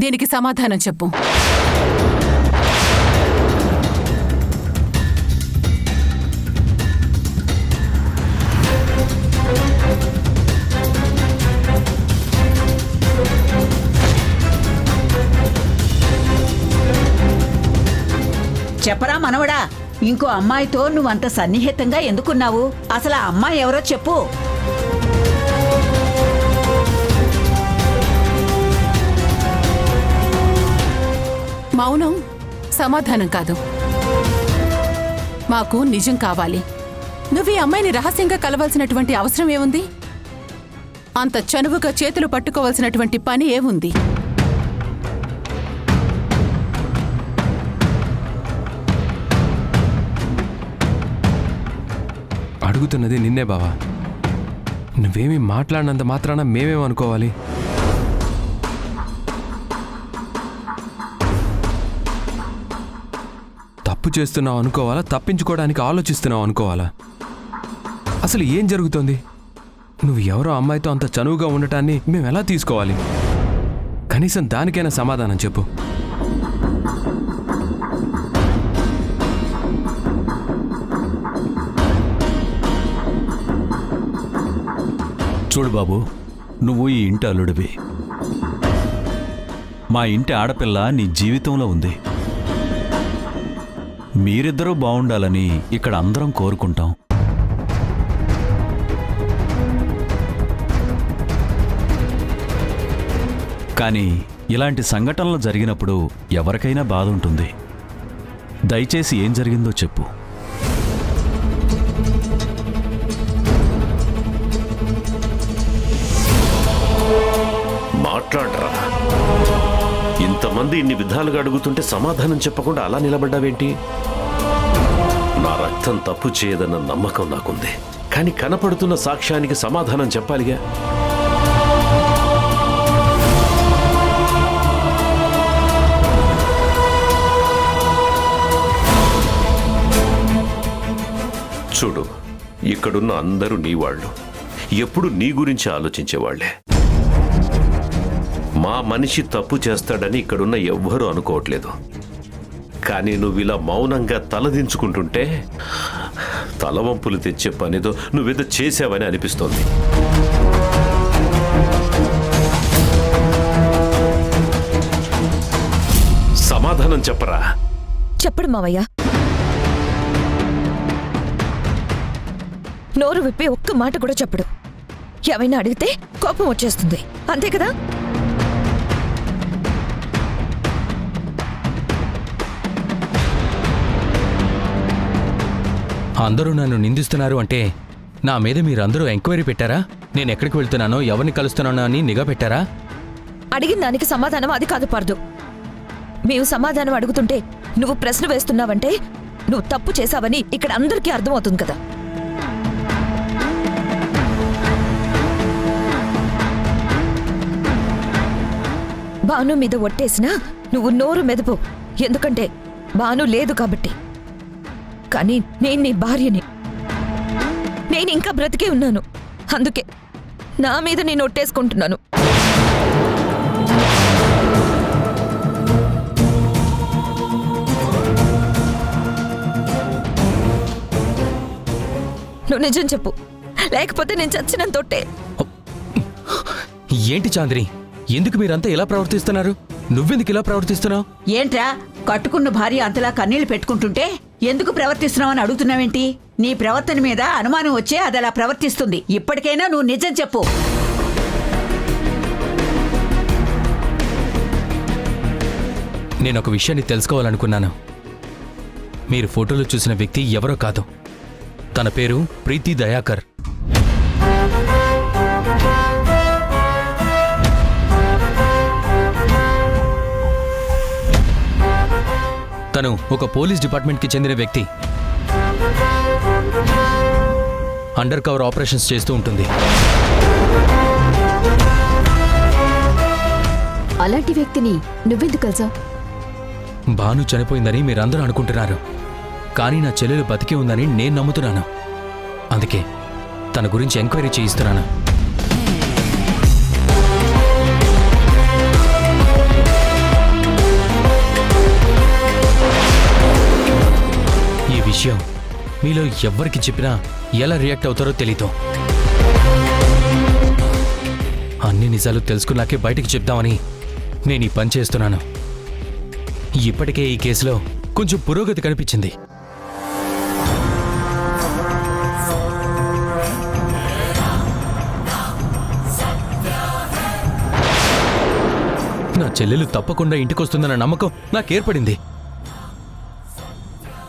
దీనికి సమాధానం చెప్పు. చెప్పరా మనవడా, ఇంకో అమ్మాయితో నువ్వంత సన్నిహితంగా ఎందుకున్నావు? అసలు ఆ అమ్మాయి ఎవరో చెప్పు. మౌనం సమాధానం కాదు. మాకు నిజం కావాలి. నువ్వు ఈ అమ్మాయిని రహస్యంగా కలవాల్సినటువంటి అవసరం ఏముంది? అంత చనువుగా చేతులు పట్టుకోవాల్సినటువంటి పని ఏముంది? అడుగుతున్నది నిన్నే బావా. నువ్వేమీ మాట్లాడినంత మాత్రాన మేమేమనుకోవాలి? తప్పు చేస్తున్నావు అనుకోవాలా, తప్పించుకోవడానికి ఆలోచిస్తున్నావు అనుకోవాలా? అసలు ఏం జరుగుతోంది? నువ్వు ఎవరో అమ్మాయితో అంత చనువుగా ఉండటాన్ని మేము ఎలా తీసుకోవాలి? కనీసం దానికైనా సమాధానం చెప్పు. చూడు బాబు, నువ్వు ఈ ఇంటి అల్లుడివి. మా ఇంటి ఆడపిల్ల నీ జీవితంలో ఉంది. మీరిద్దరూ బాగుండాలని ఇక్కడ అందరం కోరుకుంటాం. కానీ ఇలాంటి సంఘటనలు జరిగినప్పుడు ఎవరికైనా బాధ ఉంటుంది. దయచేసి ఏం జరిగిందో చెప్పు. మాట్లాడరా. ఇంతమంది ఇన్ని విధాలుగా అడుగుతుంటే సమాధానం చెప్పకుండా అలా నిలబడ్డావేంటి? నా రక్తం తప్పు చేయదన్న నమ్మకం నాకుంది, కానీ కనపడుతున్న సాక్ష్యానికి సమాధానం చెప్పాలిగా. చూడు, ఇక్కడున్న అందరూ నీ వాళ్ళు, ఎప్పుడు నీ గురించి ఆలోచించేవాళ్లే. మా మనిషి తప్పు చేస్తాడని ఇక్కడున్న ఎవ్వరూ అనుకోవట్లేదు. కానీ నువ్వు ఇలా మౌనంగా తలదించుకుంటుంటే తలవంపులు తెచ్చే పనిదో నువ్వేదో చేసావని అనిపిస్తోంది. సమాధానం చెప్పరా. చెప్పడు మావయ్య. నోరు విప్పి ఒక్క మాట కూడా చెప్పడు. ఏమైనా అడిగితే కోపం వచ్చేస్తుంది, అంతే కదా? అందరూ నన్ను నిందిస్తున్నారు అంటే నా మీద మీరందరూ ఎంక్వైరీ పెట్టారా? నేను ఎక్కడికి వెళ్తున్నానో, ఎవరిని కలుస్తున్నానో అని నిఘా పెట్టారా? అడిగిన దానికి సమాధానం అది కాదు పార్దు. మేము సమాధానం అడుగుతుంటే నువ్వు ప్రశ్న వేస్తున్నావంటే నువ్వు తప్పు చేశావని ఇక్కడ అందరికీ అర్థమవుతుంది కదా. భాను మీద ఒట్టేసినా నువ్వు నోరు మెదపు, ఎందుకంటే భాను లేదు కాబట్టి. కానీ నేను నీ భార్యని, నేను ఇంకా బ్రతికే ఉన్నాను. అందుకే నా మీద నేను ఒట్టేసుకుంటున్నాను. నువ్వు నిజం చెప్పు, లేకపోతే నేను చచ్చినంత తొట్టే. ఏంటి చాంద్రి, ఎందుకు మీరంతా ఇలా ప్రవర్తిస్తున్నారు? నువ్వెందుకు ఇలా ప్రవర్తిస్తున్నావు? ఏంట్రా, కట్టుకున్న భార్య అంతలా కన్నీళ్లు పెట్టుకుంటుంటే ఎందుకు ప్రవర్తిస్తున్నావని అడుగుతున్నావేంటి? నీ ప్రవర్తన మీద అనుమానం వచ్చే అది అలా ప్రవర్తిస్తుంది. ఇప్పటికైనా నువ్వు నిజం చెప్పు. నేనొక విషయాన్ని తెలుసుకోవాలనుకున్నాను. మీరు ఫోటోలో చూసిన వ్యక్తి ఎవరో కాదు. తన పేరు ప్రీతి దయాకర్. తను ఒక పోలీస్ డిపార్ట్మెంట్కి చెందిన వ్యక్తి. అండర్ కవర్ ఆపరేషన్స్ చేస్తూ ఉంటుంది. అలాంటి వ్యక్తిని నువ్వెందుకు కలిసావు? భాను చనిపోయిందని మీరందరూ అనుకుంటున్నారు, కానీ నా చెల్లెలు బతికే ఉందని నేను నమ్ముతున్నాను. అందుకే తన గురించి ఎంక్వైరీ చేయిస్తున్నాను. ఈ విషయం మీలో ఎవ్వరికి చెప్పినా ఎలా రియాక్ట్ అవుతారో తెలీదు. అన్ని నిజాలు తెలుసుకున్నాకే బయటికి చెప్దామని నేను ఈ పని చేస్తున్నాను. ఇప్పటికే ఈ కేసులో కొంచెం పురోగతి కనిపించింది. నా చెల్లెలు తప్పకుండా ఇంటికొస్తుందన్న నమ్మకం నాకేర్పడింది.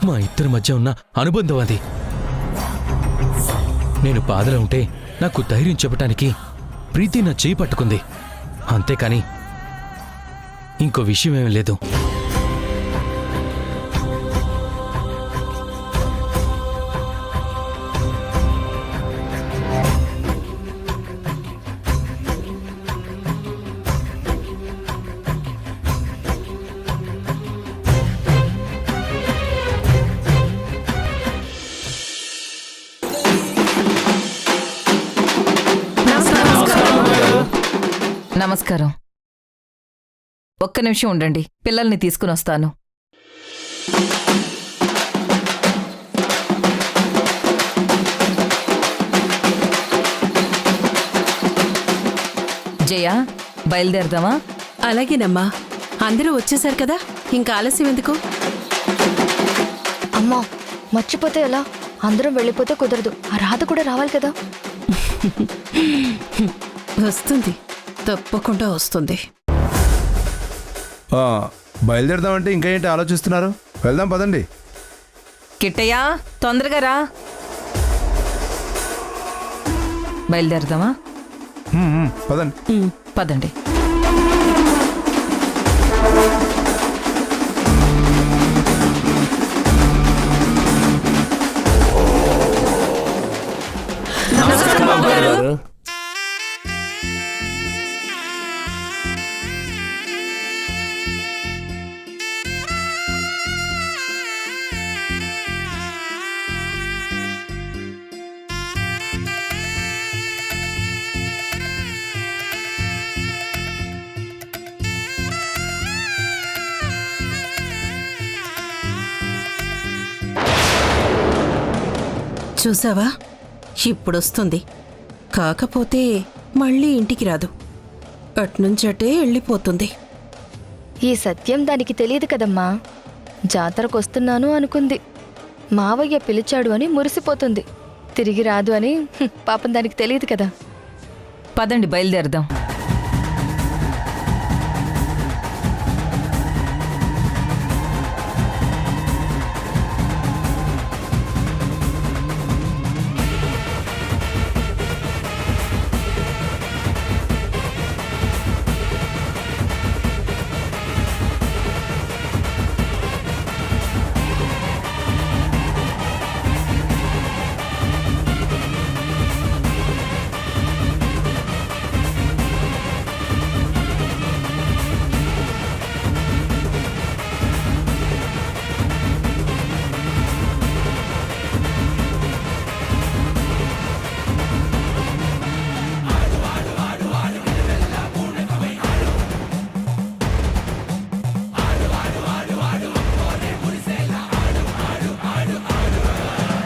మా ఇద్దరి మధ్య ఉన్న అనుబంధం అది. నేను బాధలో ఉంటే నాకు ధైర్యం చెప్పటానికి ప్రీతి నా చేయి పట్టుకుంది. అంతేకాని ఇంకో విషయం ఏమీ లేదు. నమస్కారం. ఒక్క నిమిషం ఉండండి, పిల్లల్ని తీసుకుని వస్తాను. జయ, బయలుదేరదామా? అలాగేనమ్మా. అందరూ వచ్చేశారు కదా, ఇంకా ఆలస్యం ఎందుకు? అమ్మా మర్చిపోతే ఎలా? అందరం వెళ్ళిపోతే కుదరదు. ఆ రాధ కూడా రావాలి కదా. వస్తుంది, తప్పకుండా వస్తుంది. బయలుదేరదామంటే ఇంకా ఏంటి ఆలోచిస్తున్నారు? వెళ్దాం పదండి. కిట్టయ్య, తొందరగా రా. బయలుదేరదామా? పదండి. పదండి. చూసావా, ఇప్పుడొస్తుంది. కాకపోతే మళ్ళీ ఇంటికి రాదు, అట్నుంచటే వెళ్ళిపోతుంది. ఈ సత్యం దానికి తెలియదు కదమ్మా. జాతరకొస్తున్నాను అనుకుంది, మావయ్య పిలిచాడు అని మురిసిపోతుంది. తిరిగి రాదు అని పాపం దానికి తెలియదు కదా. పదండి, బయలుదేరదాం.